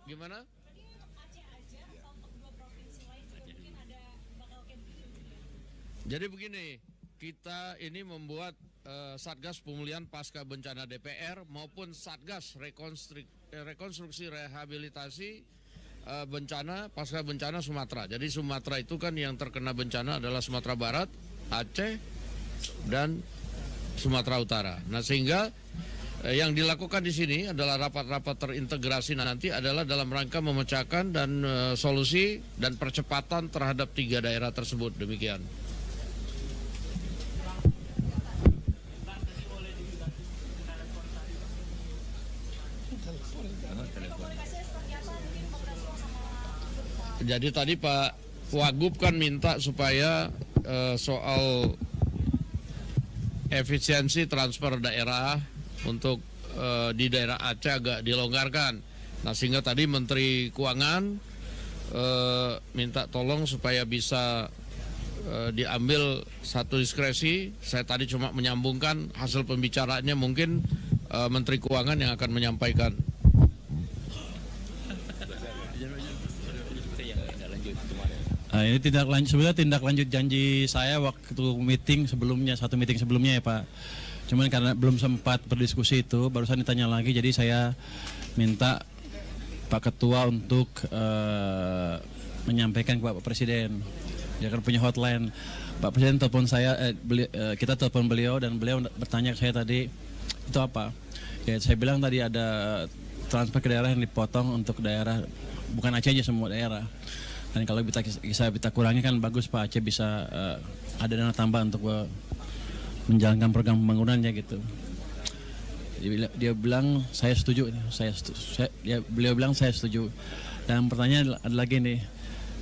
Gimana? Jadi begini, kita ini membuat Satgas Pemulihan Pasca Bencana DPR maupun Satgas Rekonstruksi Rehabilitasi Bencana Pasca Bencana Sumatera. Jadi Sumatera itu kan yang terkena bencana adalah Sumatera Barat, Aceh, dan Sumatera Utara. Nah sehingga yang dilakukan di sini adalah rapat-rapat terintegrasi nanti adalah dalam rangka memecahkan dan solusi dan percepatan terhadap 3 daerah tersebut. Demikian. Jadi tadi Pak Wagub kan minta supaya soal efisiensi transfer daerah untuk di daerah Aceh agak dilonggarkan. Nah sehingga tadi Menteri Keuangan minta tolong supaya bisa diambil satu diskresi. Saya tadi cuma menyambungkan hasil pembicaraannya, mungkin Menteri Keuangan yang akan menyampaikan. Ini sebenarnya tindak lanjut janji saya waktu satu meeting sebelumnya ya Pak. Cuman karena belum sempat berdiskusi itu, barusan ditanya lagi, jadi saya minta Pak Ketua untuk menyampaikan ke Pak Presiden. Dia kan punya hotline. Pak Presiden telepon saya, kita telepon beliau dan beliau bertanya ke saya tadi, itu apa? Ya saya bilang tadi ada transfer ke daerah yang dipotong untuk daerah, bukan Aceh aja, semua daerah. Dan kalau bisa kita kurangi kan bagus Pak, Aceh bisa ada dana tambah untuk menjalankan program pembangunannya gitu. Dia bilang saya setuju, beliau bilang saya setuju. Dan pertanyaan ada lagi nih,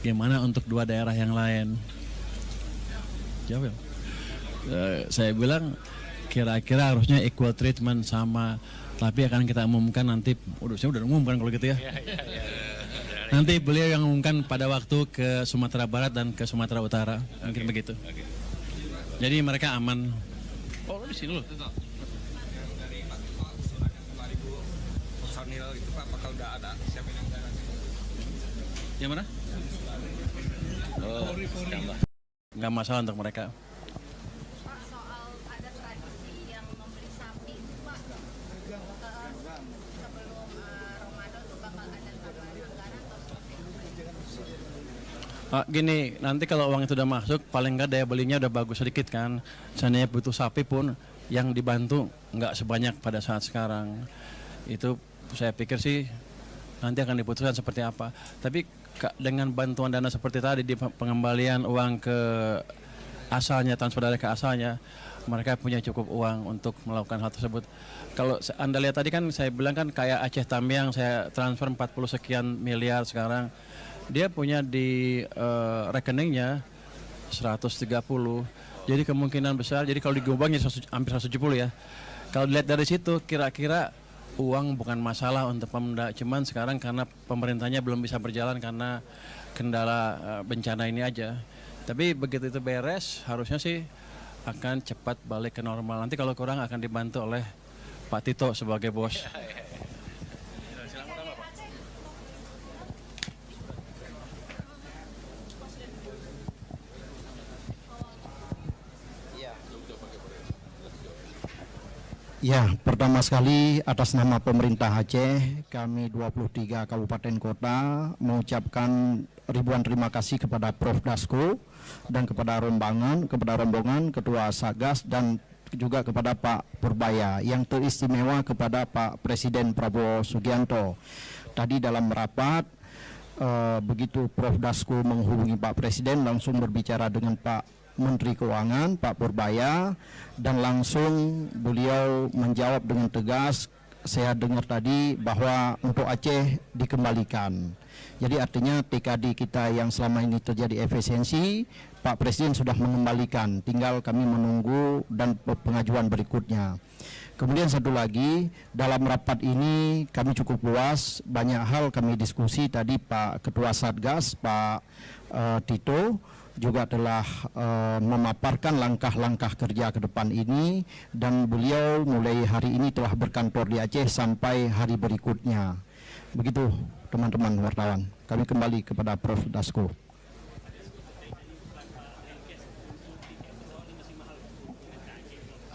gimana untuk 2 daerah yang lain? Jawab. Saya bilang kira-kira harusnya equal treatment sama, tapi akan kita umumkan nanti. Saya udah umumkan kalau gitu ya. Nanti beliau yang umumkan pada waktu ke Sumatera Barat dan ke Sumatera Utara, mungkin begitu. Jadi mereka aman. Oh, di sini loh. Dari Pak Ketua 5.000 personil itu Pak, apakah udah ada siapa yang udah? Yang mana? Oh, tambah. Nggak masalah untuk mereka. Gini, nanti kalau uang itu udah masuk, paling nggak daya belinya udah bagus sedikit kan. Seandainya butuh sapi pun, yang dibantu nggak sebanyak pada saat sekarang. Itu saya pikir sih nanti akan diputuskan seperti apa. Tapi dengan bantuan dana seperti tadi, di pengembalian uang ke asalnya, transfer dari ke asalnya, mereka punya cukup uang untuk melakukan hal tersebut. Kalau Anda lihat tadi kan saya bilang kan kayak Aceh Tamiang, saya transfer 40 sekian miliar sekarang. Dia punya di rekeningnya 130. Jadi kemungkinan besar, jadi kalau digubangnya hampir 170 ya. Kalau dilihat dari situ kira-kira uang bukan masalah untuk Pemda. Cuman sekarang karena pemerintahnya belum bisa berjalan karena kendala bencana ini aja. Tapi begitu itu beres, harusnya sih akan cepat balik ke normal. Nanti kalau kurang akan dibantu oleh Pak Tito sebagai bos. Ya, pertama sekali atas nama pemerintah Aceh, kami 23 kabupaten kota mengucapkan ribuan terima kasih kepada Prof. Dasko dan kepada rombongan Ketua Satgas dan juga kepada Pak Purbaya, yang teristimewa kepada Pak Presiden Prabowo Subianto. Tadi dalam rapat, begitu Prof. Dasko menghubungi Pak Presiden, langsung berbicara dengan Pak Menteri Keuangan, Pak Purbaya, dan langsung beliau menjawab dengan tegas. Saya dengar tadi bahwa untuk Aceh dikembalikan. Jadi artinya TKD kita yang selama ini terjadi efisiensi, Pak Presiden sudah mengembalikan, tinggal kami menunggu dan pengajuan berikutnya. Kemudian satu lagi, dalam rapat ini kami cukup luas, banyak hal kami diskusi tadi Pak Ketua Satgas, Pak Tito, juga telah memaparkan langkah-langkah kerja ke depan ini, dan beliau mulai hari ini telah berkantor di Aceh sampai hari berikutnya. Begitu teman-teman wartawan. Kami kembali kepada Prof. Dasko.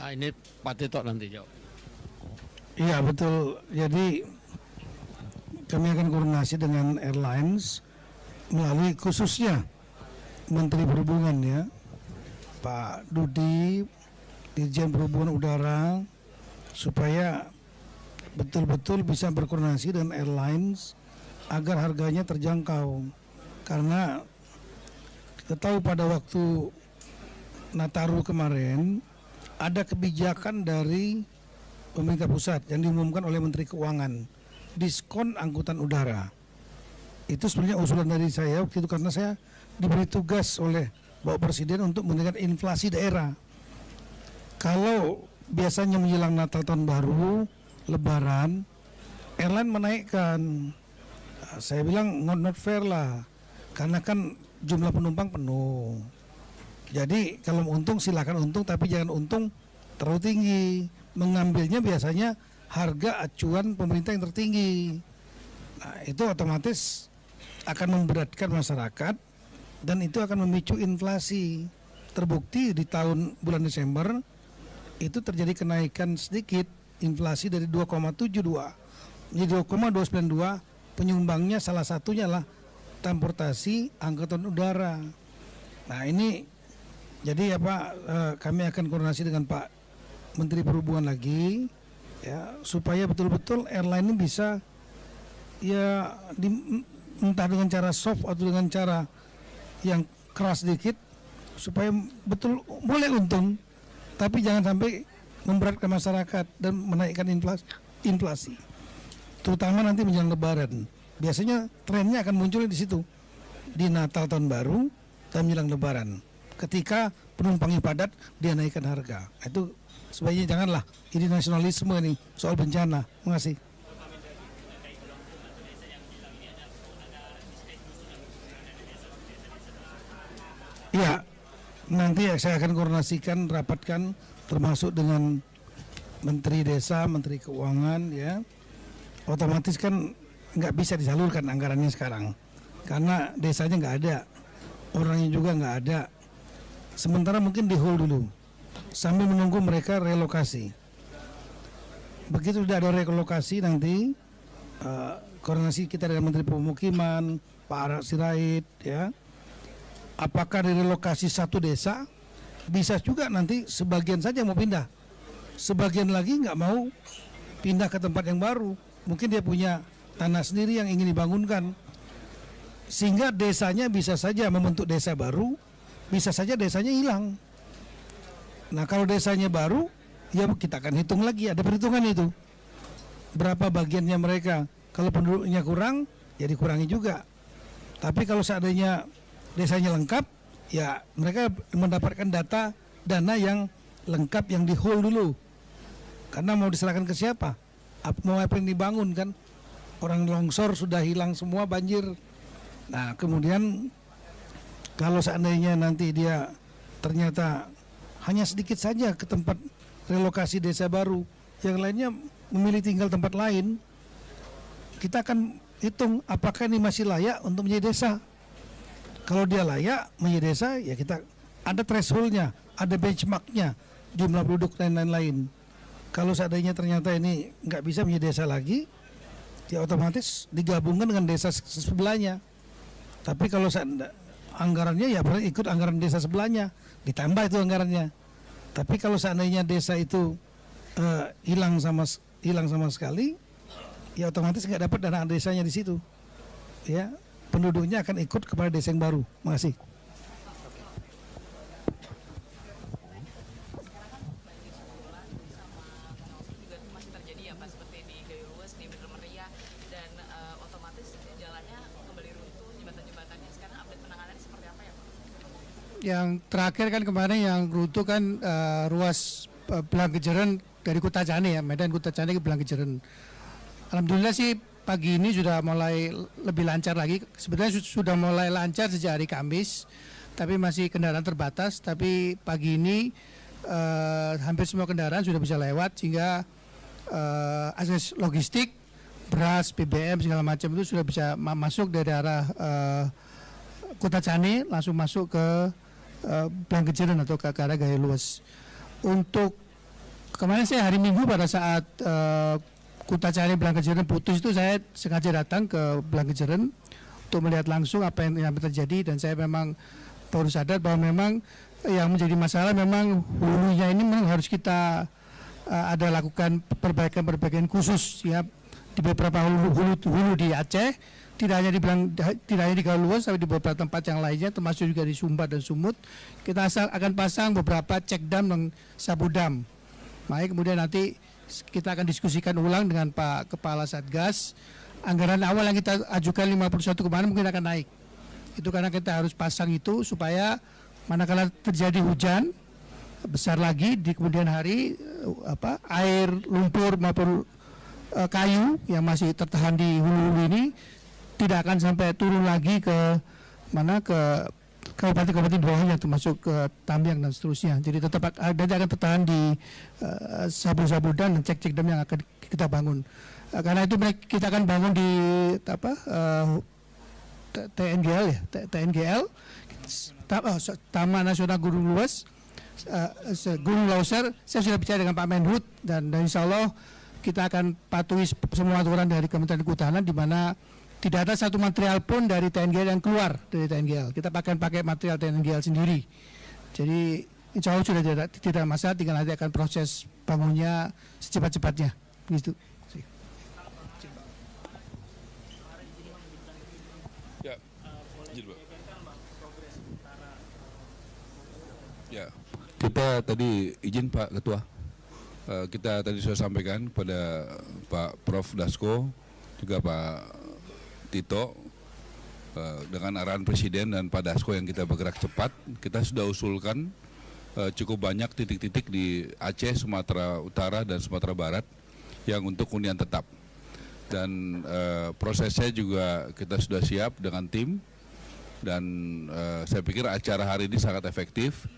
Ini Pak Tito nanti jawab. Iya betul. Jadi kami akan koordinasi dengan airlines melalui khususnya Menteri Perhubungan ya, Pak Dudi, Dirjen Perhubungan Udara, supaya betul-betul bisa berkoordinasi dengan airlines agar harganya terjangkau. Karena kita tahu pada waktu Nataru kemarin ada kebijakan dari pemerintah pusat yang diumumkan oleh Menteri Keuangan, diskon angkutan udara. Itu sebenarnya usulan dari saya waktu itu, karena saya diberi tugas oleh Bapak Presiden untuk menurunkan inflasi daerah. Kalau biasanya menjelang Natal Tahun Baru, Lebaran, airline menaikkan. Saya bilang not fair lah, karena kan jumlah penumpang penuh. Jadi kalau untung silakan untung, tapi jangan untung terlalu tinggi. Mengambilnya biasanya harga acuan pemerintah yang tertinggi. Nah, itu otomatis akan memberatkan masyarakat dan itu akan memicu inflasi. Terbukti di bulan Desember itu terjadi kenaikan sedikit inflasi dari 2,72 menjadi 2,292. Penyumbangnya salah satunya lah transportasi angkutan udara. Nah ini jadi kami akan koordinasi dengan Pak Menteri Perhubungan lagi ya, supaya betul-betul airline ini bisa ya entah dengan cara soft atau dengan cara yang keras sedikit, supaya betul boleh untung tapi jangan sampai memberatkan masyarakat dan menaikkan inflasi. Terutama nanti menjelang Lebaran. Biasanya trennya akan muncul di situ, di Natal Tahun Baru dan menjelang Lebaran. Ketika penumpangnya padat, dia naikkan harga. Itu sebaiknya janganlah. Ini nasionalisme nih soal bencana. Terima kasih. Ya, nanti saya akan koordinasikan, rapatkan, termasuk dengan Menteri Desa, Menteri Keuangan, ya. Otomatis kan nggak bisa disalurkan anggarannya sekarang, karena desanya nggak ada, orangnya juga nggak ada. Sementara mungkin di hold dulu sambil menunggu mereka relokasi. Begitu sudah ada relokasi nanti koordinasi kita dengan Menteri Pemukiman, Pak Arad Sirait, ya. Apakah direlokasi satu desa, bisa juga nanti sebagian saja mau pindah, sebagian lagi nggak mau pindah ke tempat yang baru. Mungkin dia punya tanah sendiri yang ingin dibangunkan, sehingga desanya bisa saja membentuk desa baru, bisa saja desanya hilang. Nah kalau desanya baru, ya kita akan hitung lagi, ada perhitungan itu. Berapa bagiannya mereka, kalau penduduknya kurang, ya dikurangi juga. Tapi kalau seandainya desanya lengkap, ya mereka mendapatkan dana yang lengkap yang di hold dulu. Karena mau diserahkan ke siapa? Mau apa yang dibangun kan? Orang longsor sudah hilang semua, banjir. Nah kemudian kalau seandainya nanti dia ternyata hanya sedikit saja ke tempat relokasi desa baru, yang lainnya memilih tinggal tempat lain, kita akan hitung apakah ini masih layak untuk menjadi desa. Kalau dia layak menjadi desa, ya kita ada thresholdnya, ada benchmarknya, jumlah penduduk dan lain-lain. Kalau seandainya ternyata ini nggak bisa menjadi desa lagi, ya otomatis digabungkan dengan desa sebelahnya. Tapi kalau anggarannya ya berarti ikut anggaran desa sebelahnya, ditambah itu anggarannya. Tapi kalau seandainya desa itu hilang sama sekali, ya otomatis nggak dapat dana desanya di situ. Ya, penduduknya akan ikut kepada desa yang baru. Makasih. Yang terakhir kan kemarin yang runtuh kan ruas Blangkejeren dari Kutajane ya, Medan Kutajane ke Blangkejeren. Alhamdulillah sih pagi ini sudah mulai lebih lancar lagi. Sebenarnya sudah mulai lancar sejak hari Kamis, tapi masih kendaraan terbatas. Tapi pagi ini hampir semua kendaraan sudah bisa lewat, sehingga akses logistik, beras, BBM segala macam itu sudah bisa masuk dari arah Kota Cane langsung masuk ke Blangkejeren atau ke arah Gaya Luas. Untuk kemarin saya hari Minggu pada saat Kota Cane Blangkejeren putus itu saya sengaja datang ke Blangkejeren untuk melihat langsung apa yang terjadi, dan saya memang baru sadar bahwa memang yang menjadi masalah memang hulunya ini memang harus kita ada lakukan perbaikan khusus ya di beberapa hulu di Aceh, tidak hanya di Gaya Luas tapi di beberapa tempat yang lainnya termasuk juga di Sumbar dan Sumut. Kita akan pasang beberapa cek dam dan sabu dam. Baik, kemudian nanti kita akan diskusikan ulang dengan Pak Kepala Satgas. Anggaran awal yang kita ajukan 51 kemarin mungkin akan naik. Itu karena kita harus pasang itu supaya manakala terjadi hujan besar lagi di kemudian hari, air, lumpur maupun kayu yang masih tertahan di hulu-hulu ini tidak akan sampai turun lagi ke kabupaten-kabupaten di bawahnya, termasuk ke Tambiang dan seterusnya. Jadi tetap akan tertahan di sabu-sabu dan cek-cek dam yang akan kita bangun. Karena itu kita akan bangun di TNGL, Taman Nasional Gunung Luas, Gunung Lauser. Saya sudah bicara dengan Pak Menhub, dan insya Allah kita akan patuhi semua aturan dari Kementerian Kehutanan, di mana tidak ada satu material pun dari TNGL yang keluar dari TNGL. Kita pakai material TNGL sendiri. Jadi insya Allah sudah tidak masalah, tinggal nanti akan proses bangunnya secepat-cepatnya. Gitu. Ya, kita tadi izin Pak Ketua, kita tadi sudah sampaikan kepada Pak Prof Dasko, juga Pak Tito, dengan arahan Presiden dan Pak Dasko yang kita bergerak cepat, kita sudah usulkan cukup banyak titik-titik di Aceh, Sumatera Utara dan Sumatera Barat yang untuk hunian tetap. Dan prosesnya juga kita sudah siap dengan tim, dan saya pikir acara hari ini sangat efektif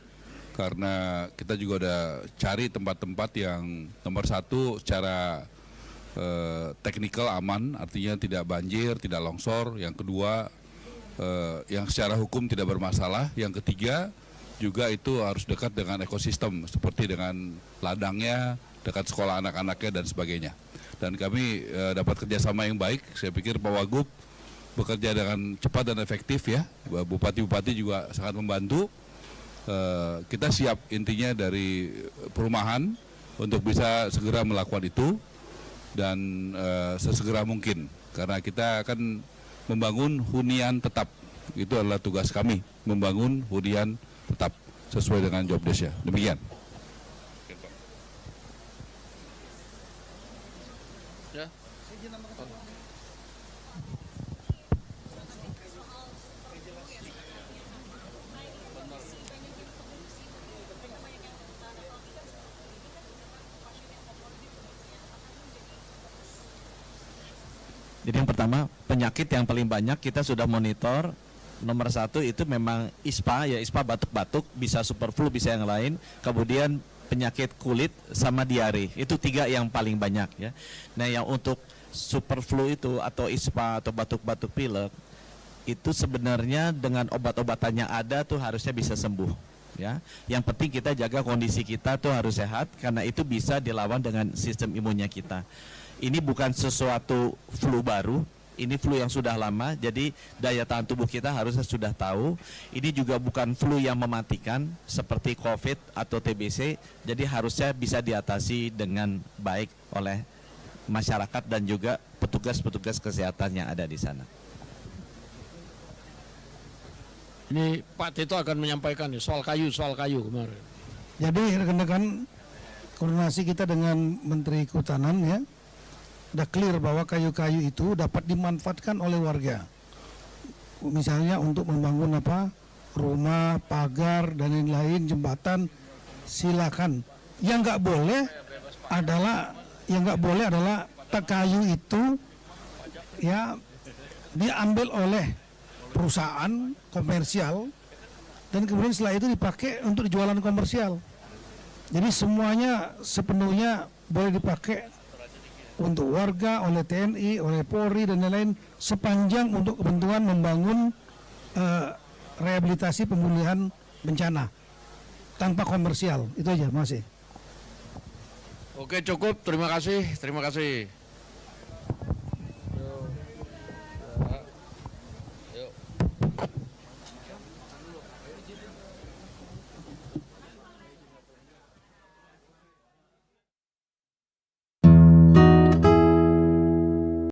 karena kita juga udah cari tempat-tempat yang nomor satu secara teknikal aman, artinya tidak banjir, tidak longsor. Yang kedua yang secara hukum tidak bermasalah. Yang ketiga juga itu harus dekat dengan ekosistem seperti dengan ladangnya, dekat sekolah anak-anaknya dan sebagainya. Dan kami dapat kerjasama yang baik. Saya pikir Pak Wagub bekerja dengan cepat dan efektif ya. Bupati-bupati juga sangat membantu. Kita siap intinya dari perumahan untuk bisa segera melakukan itu dan sesegera mungkin, karena kita akan membangun hunian tetap. Itu adalah tugas kami, membangun hunian tetap sesuai dengan job desk-nya. Demikian. Ya. Jadi yang pertama, penyakit yang paling banyak kita sudah monitor. Nomor satu itu memang ISPA, ya ISPA batuk-batuk, bisa superflu, bisa yang lain. Kemudian penyakit kulit sama diare, itu 3 yang paling banyak ya. Nah yang untuk superflu itu atau ISPA atau batuk-batuk pilek, itu sebenarnya dengan obat-obatannya ada tuh harusnya bisa sembuh ya. Yang penting kita jaga kondisi kita tuh harus sehat, karena itu bisa dilawan dengan sistem imunnya kita. Ini bukan sesuatu flu baru, ini flu yang sudah lama, jadi daya tahan tubuh kita harusnya sudah tahu. Ini juga bukan flu yang mematikan seperti COVID atau TBC, jadi harusnya bisa diatasi dengan baik oleh masyarakat dan juga petugas-petugas kesehatan yang ada di sana. Ini Pak Tito akan menyampaikan nih soal kayu kemarin. Jadi rekan-rekan, koordinasi kita dengan Menteri Kehutanan ya, udah clear bahwa kayu-kayu itu dapat dimanfaatkan oleh warga. Misalnya untuk membangun rumah, pagar dan lain-lain, jembatan, silakan. Yang nggak boleh adalah kayu itu ya diambil oleh perusahaan komersial dan kemudian setelah itu dipakai untuk jualan komersial. Jadi semuanya sepenuhnya boleh dipakai untuk warga, oleh TNI, oleh Polri dan lain-lain sepanjang untuk kepentingan membangun rehabilitasi pemulihan bencana tanpa komersial. Itu aja, Mas. Oke, cukup. Terima kasih. Terima kasih.